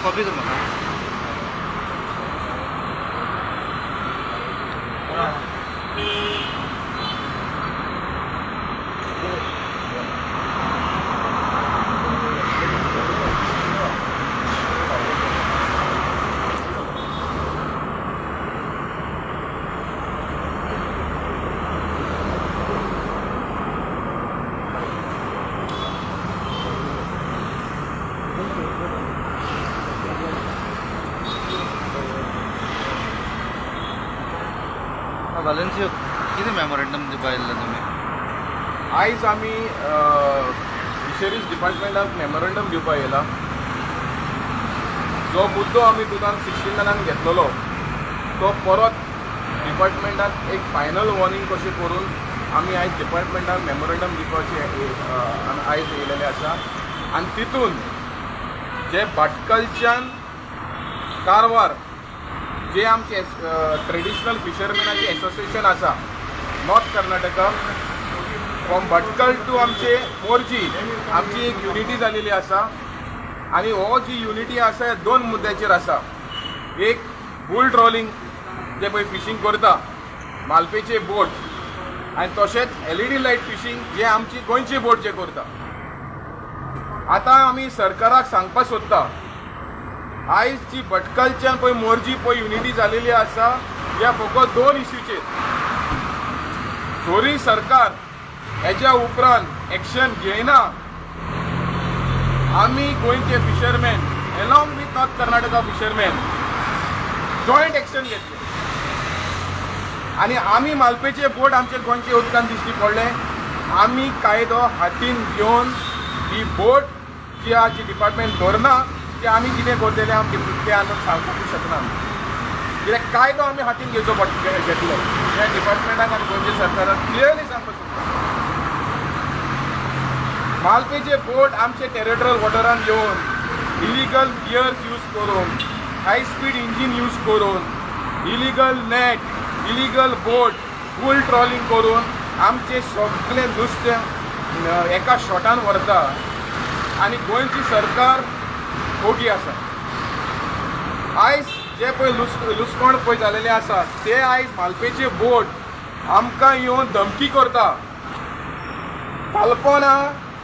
Copy कर म्हाका. वालेंसियो कितें मेमोरेंडम दिवपा आयिल्ले तुमी? आयज आमी फिशरीज डिपार्टमेंटाक मेमोरेंडम दिवपाक येयला. जो मुद्दो आमी 2016 घेतलेलो तो परत डिपार्टमेंटाक एक फायनल वॉर्निंग कशें करून आमी आयज डिपार्टमेंटाक मेमोरेंडम दिवपाचे आयज येयलेले आसा. आनी तितून जे भाटकलच्यान कारवार जे आमचे ट्रेडिशनल फिशरमॅनाचे एसोसिएशन आसा north Karnataka from Bhatkal to आमचे मोर्जी आमची एक युनिटी जालेली आसा. आनी हो जी युनिटी आसा हे दोन मुद्द्याचेर आसा. एक बुल ट्रॉलिंग जे पळय फिशींग करता मालपेचे बोट आनी तशेंच LED लायट फिशींग जे आमची गोंयचे बोट जे करता. आतां आमी सरकाराक सांगपाक सोदता आयज जी भटकलच्यान पळय मोर्जी पळय युनिटी जालेली आसा ह्या फकत दोन इश्यूचेर थोडी सरकार हेच्या उपरांत एक्शन घेयना. आमी गोंयचे fisherman एलॉंग with north Karnataka fisherman joint action घेतले आनी आमी मालपेचे बोट आमचे गोंयचे उदकान दिश्टी पडले. आमी कायदो हातीन घेवन ही बोट जी आमची डिपार्टमेंट धरना की आमी कितें करतले आमी ते आमी सांगूंक शकना. कित्याक कायदो आमी हातीन घेवचो घेतलो त्या डिपार्टमेंटाक आनी गोंयच्या सरकाराक क्लियरली सांगपाक सोदता. मालपेचे बोट आमचे टेरिटोरियल वॉटरान येवन इलिगल गियर्स यूज करून हाय स्पीड इंजीन यूज करून इलिगल नेट इलिगल बोट बुल ट्रॉलिंग करून आमचे सगळे नुस्तें एका शॉटान व्हरता आनी गोंयची सरकार ओगी आसा. आयज जे पळय लुसवण पळय जालेले आसा ते आयज मालपेचे बोट आमकां येवन धमकी करता. कालपणा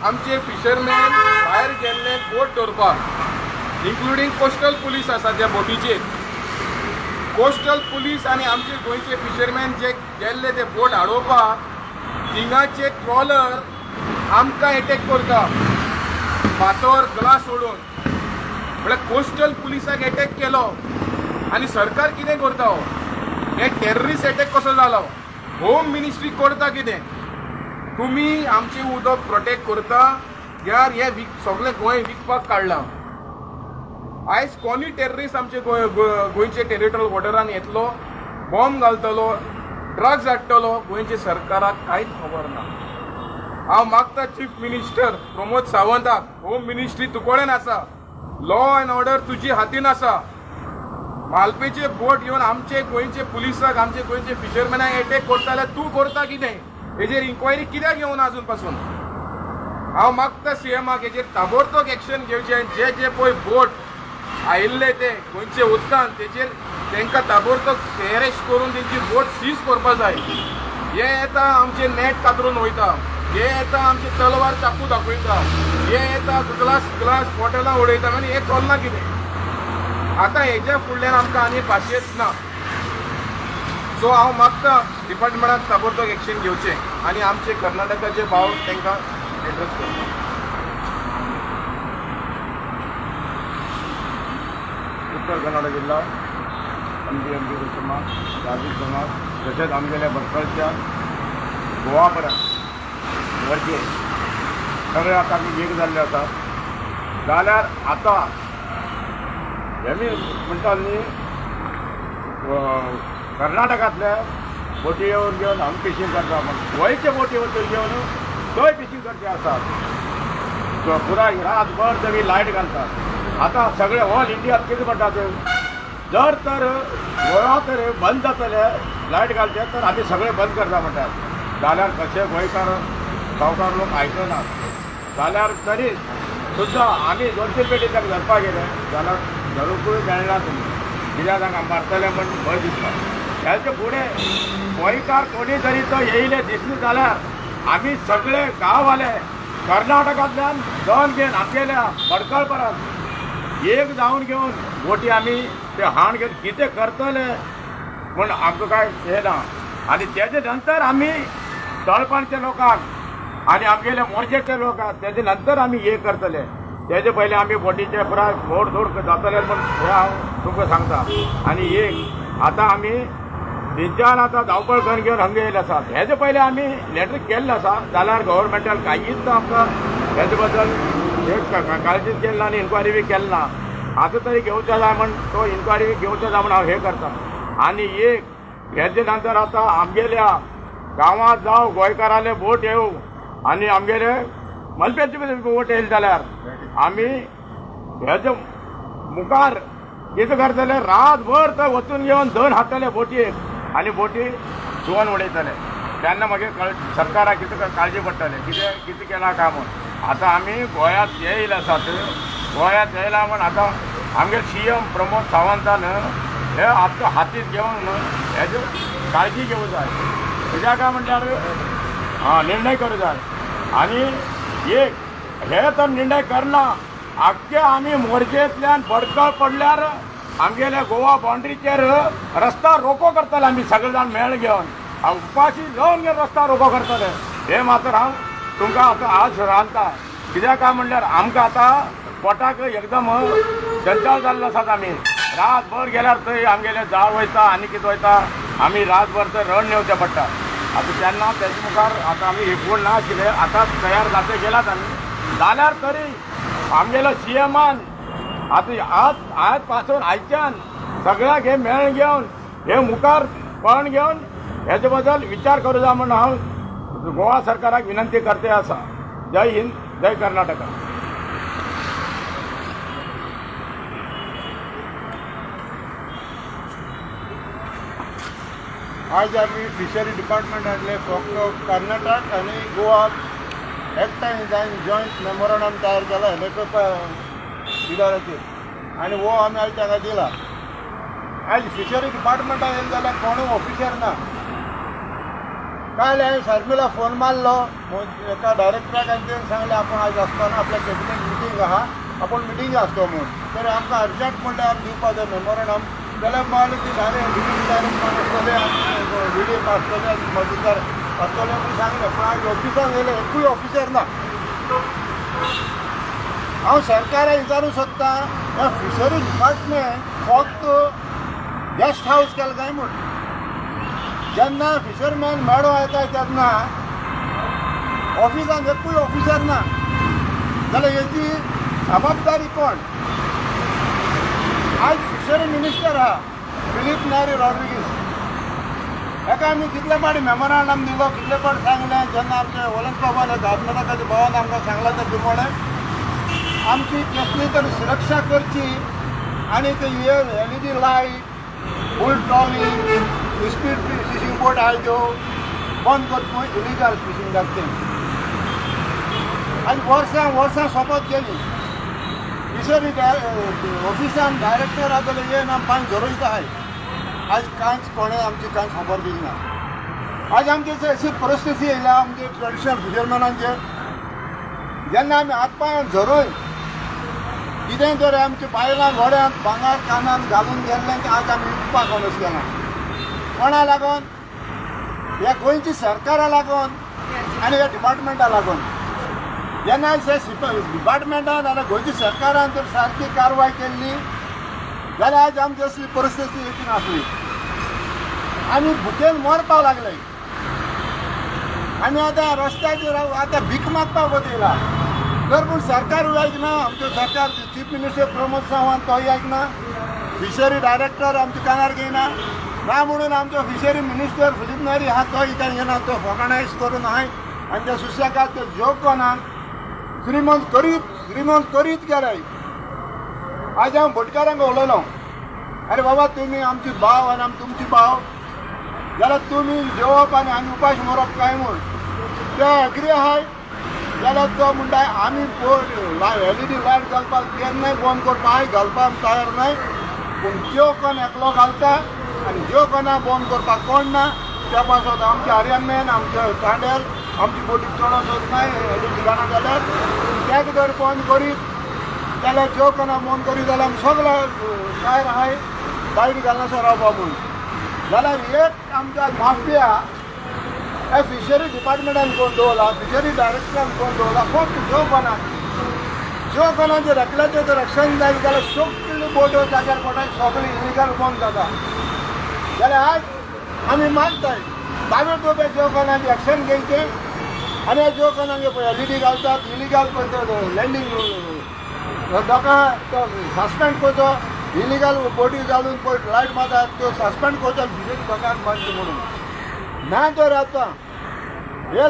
आमचे फिशरमॅन भायर गेल्ले बोट धरपाक इन्क्लुडींग कोस्टल पुलीस आसा त्या बोटीचेर. कोस्टल पुलीस आनी आमचे गोंयचे फिशरमॅन जे गेल्ले ते बोट हाडोवपाक थिंगाचे ट्रॉलर आमकां एटॅक करता फातर ग्लास सोडून. म्हळ्यार कोस्टल पुलिसाक एटॅक केलो आनी सरकार कितें करता? हे टेररिस्ट एटॅक कसो जालो? होम मिनिस्ट्री करता कितें? तुमी आमचें उदक प्रोटेक्ट करता यार हे सगळें गोंय विकपाक काडलां. आयज कोणी टेररिस्ट आमचे गोंयचे टेरिटोरियल वॉटरान येतलो बॉम्ब घालतलो ड्रग्स हाडटलो गोंयच्या सरकाराक कांयच खबर ना. हांव मागता चीफ मिनिस्टर प्रमोद सावंताक होम मिनिस्ट्री तुकोडेन आसा लॉ अँड ऑर्डर तुजी हातीन आसा. मालपेचे बोट येवन आमचे गोंयचे पुलिसाक आमचे गोंयचे फिशरमॅनाक एटॅक करता जाल्यार तूं करता कितें? हेजेर इन्क्वायरी कित्याक घेवना अजून पासून? हांव मागता CMाक हेजेर ताबडतोब एक्शन घेवचें. जे जे पळय बोट आयिल्ले ते गोंयचे उदकान तेजेर तांकां ताबडतोब अरेस्ट करून तेंची बोट सीज करपाक जाय. हे येता आमचे नेट कातरून वयता, हे येता आमचे तलवार चाकू दाखयता, हे येता ग्लास बॉटलां उडयता आनी हे चलना कितें? आतां हेज्या फुडल्यान आमकां आनी पाशयेंच ना. सो हांव मागता डिपार्टमेंटाक ताबडतोब एक्शन घेवचें आनी आमचे कर्नाटकाचे भाव तांकां एड्रेस करता. उत्तर कन्नड जिल्हा MD समाज जागीर समाज तशेंच आमगेल्या भटकळच्या गोवा पर्यंत वरचे सगळे आतां आमी एक जाल्ले आसा. जाल्यार आतां हेमी म्हणटात न्ही कर्नाटकांतले बोटी येवन घेवन हांगा फिशींग करता पूण गोंयचे बोटी वचून घेवन थंय फिशींग करचे आसात. पुराय रातभर सगळी लायट घालतात. आतां सगळे ऑल इंडियात कितें म्हणटात जर तर गोवा तर बंद जातले लायट घालचे तर आमी सगळे बंद करता म्हणटात. जाल्यार कशे गोंयकार गांवकार लोक आयकनात. जाल्यार तरी सुद्दां आमी 2-3 पेटी ताका धरपाक गेले जाल्यार धरुकूय मेळना तुमी कित्याक तांकां मारतले म्हण भंय दिसता हेचे फुडें गोंयकार कोणी तरी तो येयले दिसले जाल्यार आमी सगळे गांववाले कर्नाटकांतल्यान दन घेवन आमगेल्या बडकळपरांत एक जावन घेवन बोटी आमी ते हाण घेवन कितें करतले म्हूण आमकां काय हें ना आनी तेजे नंतर आमी तळपणच्या लोकांक आनी आमगेले मोर्चेचे लोक तेजे नंतर आमी हे करतले तेजे पयलीं आमी बोटीचे पुराय मोड धोड जातले म्हूण हें हांव तुमकां सांगता आनी एक आतां आमी थंयच्यान आतां धांवपळ करून घेवन हांगा येयले आसात हेजे पयलीं आमी लेटर केल्लें आसा जाल्यार गव्हर्मेंटान कांयच आमकां हेजे बद्दल एक काळजीच केली ना आनी इन्क्वायरी बी केली ना आतां तरी घेवचें जाय म्हण तो इन्क्वायरी घेवचें जाय म्हण हांव हें करता आनी एक हेजे नंतर आतां आमगेल्या गांवांत जावं गोंयकाराले बोट येवं आनी आमगेले मलपेचे बोट येयले जाल्यार आमी हेजे मुखार कितें करतले रातभर थंय वचून घेवन धन हाडटले बोटयेक आनी बोटी धुवन उडयतले तेन्ना मागीर सरकाराक कितें काळजी पडटले कितें केलां काय म्हूण आतां आमी गोंयांत येयले आसात गोंयांत येयला म्हूण आतां आमगे CM प्रमोद सावंतान हे आतां हातींत घेवन हेजे काळजी घेवंक जाय कित्याक काय म्हणल्यार निर्णय करूं जाय आनी एक हे तर निर्णय करना आख्खे आमी मोर्चेंतल्यान बडकळ पडल्यार आमगेल्या गोवा बाउंड्रीचेर रस्ता रोको करतले आमी सगळे जाण मेळ घेवन उपाशी जावन घेवन रस्ता रोको करतले हे मात्र हांव तुमकां आतां आज सांगता कित्याक काय म्हणल्यार आमकां आतां पोटाक एकदम जंजाळ जाल्लो आसात आमी रातभर गेल्यार थंय आमगेले जाळ वयता आनी कितें वयता आमी रातभर थंय रण नेवचें पडटा आतां तेन्ना तेजे मुखार आतां आमी हेपूण ना आशिल्ले आतां तयार जाते गेलात आमी जाल्यार तरी आमगेलो CMान आतां आज पासून आयच्यान सगळ्याक हे मेळ घेवन हे मुखार पण घेवन हेजे बद्दल विचार करूं जाय म्हूण हांव गोवा सरकाराक विनंती करते आसा जय हिंद जय कर्नाटका आज आमी फिशरी डिपार्टमेंटांतले फक्त कर्नाटक आनी गोवा एकठांय जावन जॉयंट मेमोरंडम तयार केला हेलिकॉप्टर बिडाराचेर आनी वो आमी आयज ताका दिला आयज फिशरी डिपार्टमेंटान येयले जाल्यार कोणूय ऑफिसर ना काल हांवें शर्मिला फोन मारलो एका डायरेक्टराक आनी तेणें सांगलें आपूण आयज आसतना आपल्या कॅबिनेट मिटींग आहा आपूण मिटींग आसतो म्हूण तर आमकां अर्जंट म्हणल्यार दिवपाचो मेमोरंडम जाल्यार मागीर ती डायरेक्ट आसतले व्हिडिओ आसतले आनी मजूदार आसतले म्हूण सांगलें पूण आयज ऑफिसान येयले एकूय ऑफिसर ना हांव सरकाराक विचारूंक सोदतां ह्या फिशरी डिपार्टमेंट फक्त गेस्ट हावस केला काय म्हूण जेन्ना फिशरमॅन मेळो येता तेन्ना ऑफिसान एकूय ऑफिसर ना जाल्यार हेची जबाबदारी कोण आज फिशरी मिनिस्टर आहा फिलीप नेरी रॉड्रिगीस हेका आमी कितले फावटी मेमोरंडम दिलो कितले फावटी सांगलें जेन्ना आमचे वॉलंस बाबान कर्नाटकाचे भवन आमकां सांगला त्या प्रमाणे आमची कसली तरी सुरक्षा करची आनी ते LED लायट फूल ट्रॉली स्पीड फिशींग बोट आहाय त्यो बंद करचो इलिगल फिशींग जाता आनी वर्सां सोंपत गेली फिशरी ऑफिसान डायरेक्टर आतां येवन आमी पांच झरोयता आहाय आज कांयच कोणें आमची कांयच खबर दिली ना आज आमची अशी परिस्थिती येयल्या आमचे ट्रेडिशनल फिशरमॅनांचे जेन्ना आमी हात पांय झरोय कितें तर आमच्या बायलां घोड्यांत भांगर कानान घालून गेल्लें तें आज आमी विकपाक कोणूच केना कोणा लागून ह्या गोंयच्या सरकारा लागून आनी ह्या डिपार्टमेंटा लागून जेन्ना डिपार्टमेंटान नाल्यार गोंयच्या सरकारान तर सारकी कारवाय केल्ली जाल्यार आज आमची असली परिस्थिती येवची नासली आमी भुकेन मरपाक लागले आमी आतां रस्त्याचेर आतां भीक मागपाक वतयला तर पूण सरकार आयकना आमचो सरकार चीफ मिनिस्टर प्रमोद सावंत तोय आयकना फिशरी डायरेक्टर आमच्या कानार घेयना ना म्हणून आमचो फिशरी मिनिस्टर फिलीप नेरी आहा तो इतर घेना तो ऑर्गनायज करून हाय आनी त्या सुशेगाद तो जॉब कोना श्रीमंत करीत गेले आज हांव भटकारांक उलयलो अरे बाबा तुमी आमची भाव आनी आमी तुमची भाव जाल्यार तुमी जेवप आनी आमी उपास मरप काय म्हूण ते एग्री आहाय जाल्यार तो म्हणटा आमी LED लायट घालपाक केन्नाय बंद करपाक घालपाक तयार नाय, पूण ज्यो कोण एकलो घालता आनी ज्यो कोणा बंद करपाक कोण ना त्या पासत आमचे आर्यनमॅन, आमचे कांडेल, आमची बोटी चडोसत नाय LED घालना जाल्यार तेक जर बंद करीत जाल्यार ज्यो कोणा बंद करीत जाल्यार आमी सगळो तयार आहाय लायट घालनासर रावपा म्हणून. जाल्यार एक आमच्या माफिया हे फिशरी डिपार्टमेंटान कोण दवरला, फिशरी डायरेक्टरान कोण दवरला, फक्त ज्यो कोणाचे रेकल्याचें जर एक्शन जाय जाल्यार सगळी बोट्यो जाग्यार पडटाय, सगळी इलिगल बंद जाता. जाल्यार आज आमी मागताय ताबे तोबे ज्यो कोणाचे एक्शन घेवचें आनी ज्यो कोणाचे पळय LED घालतात इलिगल पळय लँडींग दोका तो सस्पेंड करचो, इलिगल बोटी घालून पळय लायट मारतात त्यो सस्पेंड करचो फिशरी दोकान बंद म्हणून ना. तर आतां हे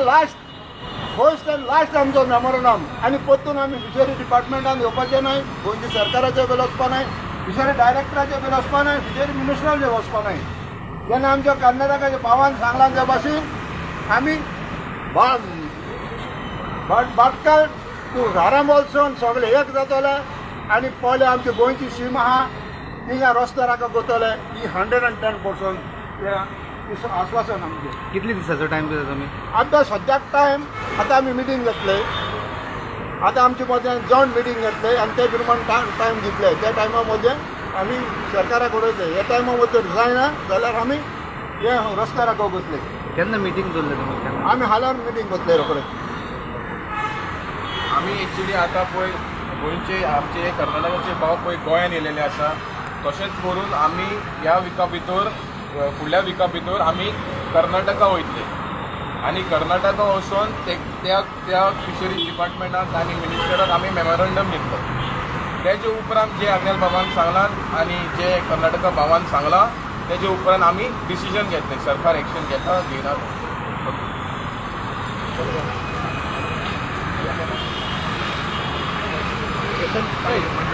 फर्स्ट एंड लास्ट आमचो मेमोरंडम आनी परतून आमी फिशरी डिपार्टमेंटान येवपाचें नाय, गोंयच्या सरकाराचे बेल वचपा नाय, फिशरी डायरेक्टराचे बेल वचपा नाय, फिशरी मिनिस्टराचे वचपा नाय. जेन्ना आमच्या कर्नाटकाच्या भावान सांगलां त्या भाशेन आमी भाटकार टू घारांबोलसून सगळे एक जातले आनी पयले आमची गोंयची सीम आहा थिंगा रस्तो राखा करतले ही 110% ते आश्वासन आमचें. कितले दिसाचो टायम दिता तुमी? आतां सद्याक टायम आतां आमी मिटींग घेतले, आतां आमचे मदें जॉयंट मिटींग घेतले आनी ते प्रमाण टायम दितले. त्या टायमा मदें आमी सरकाराक उडयतले. हे टायमा मदें जायना जाल्यार आमी हे रस्त्यार राखो करतले. केन्ना मिटींग दवरले तुमी? केन्ना? आमी हाल्यार मिटींग करतले रोखडे. आमी एक्चुली आतां पळय गोंयचे आमचे कर्नाटकाचे भाव पळय गोंयान येयलेले आसा, तशेंच करून आमी ह्या विका भितर फुडल्या विका भितर आमी कर्नाटका वयतले आनी कर्नाटका वचून त्या फिशरी डिपार्टमेंटाक आनी मिनिस्टराक आमी मेमोरंडम दितलो. तेजे उपरांत जे आग्नेल बाबान सांगलां आनी जे कर्नाटका भावान सांगलां तेजे उपरांत आमी डिसिजन घेतले, सरकार एक्शन घेता घेयना. हय.